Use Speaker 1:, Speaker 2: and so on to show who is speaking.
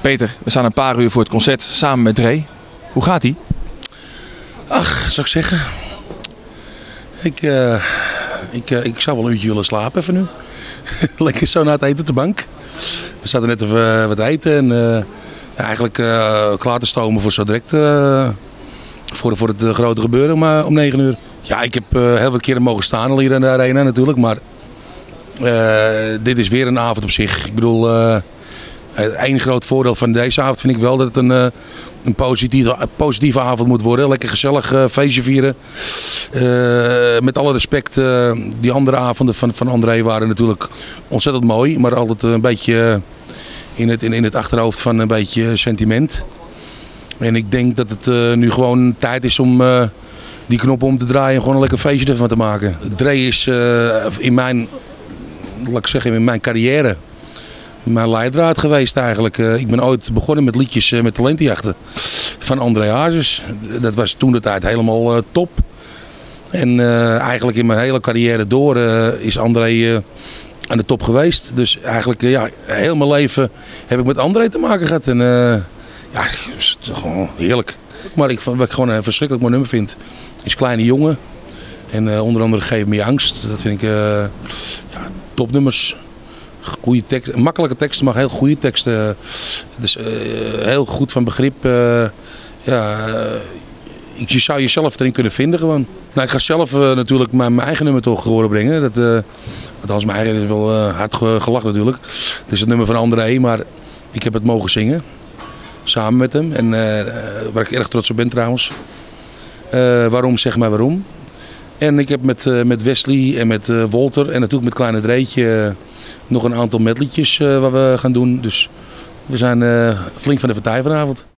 Speaker 1: Peter, we staan een paar uur voor het concert samen met Dre. Hoe gaat ie?
Speaker 2: Ach, zou ik zeggen. Ik zou wel een uurtje willen slapen even nu. Lekker zo na het eten op de bank. We zaten net even wat eten en eigenlijk klaar te stomen voor zo direct. Voor het grote gebeuren maar om 9 uur. Ja, ik heb heel wat keren mogen staan al hier in de arena natuurlijk. Maar dit is weer een avond op zich. Ik bedoel, het één groot voordeel van deze avond vind ik wel dat het een positieve avond moet worden. Lekker gezellig feestje vieren. Met alle respect, die andere avonden van André waren natuurlijk ontzettend mooi. Maar altijd een beetje in het achterhoofd van een beetje sentiment. En ik denk dat het nu gewoon tijd is om die knop om te draaien en gewoon een lekker feestje ervan te maken. Dre is in mijn carrière mijn leidraad geweest eigenlijk. Ik ben ooit begonnen met liedjes met talentenjachten van André Hazes. Dat was toen de tijd helemaal top. En eigenlijk in mijn hele carrière door is André aan de top geweest. Dus eigenlijk heel mijn leven heb ik met André te maken gehad. En ja, is gewoon heerlijk. Maar wat ik gewoon een verschrikkelijk mooi nummer vind, is Kleine Jongen. En onder andere Geef me je angst. Dat vind ik topnummers. Goede tekst, makkelijke teksten, maar heel goede teksten. Dus heel goed van begrip. Je zou jezelf erin kunnen vinden gewoon. Nou, ik ga zelf natuurlijk mijn eigen nummer toch horen brengen. Althans, mijn eigen is wel hard gelachen natuurlijk. Het is het nummer van André, maar ik heb het mogen zingen. Samen met hem. En waar ik erg trots op ben trouwens. Waarom, zeg maar waarom. En ik heb met Wesley en met Walter en natuurlijk met Kleine Dreetje nog een aantal medleytjes waar we gaan doen. Dus we zijn flink van de partij vanavond.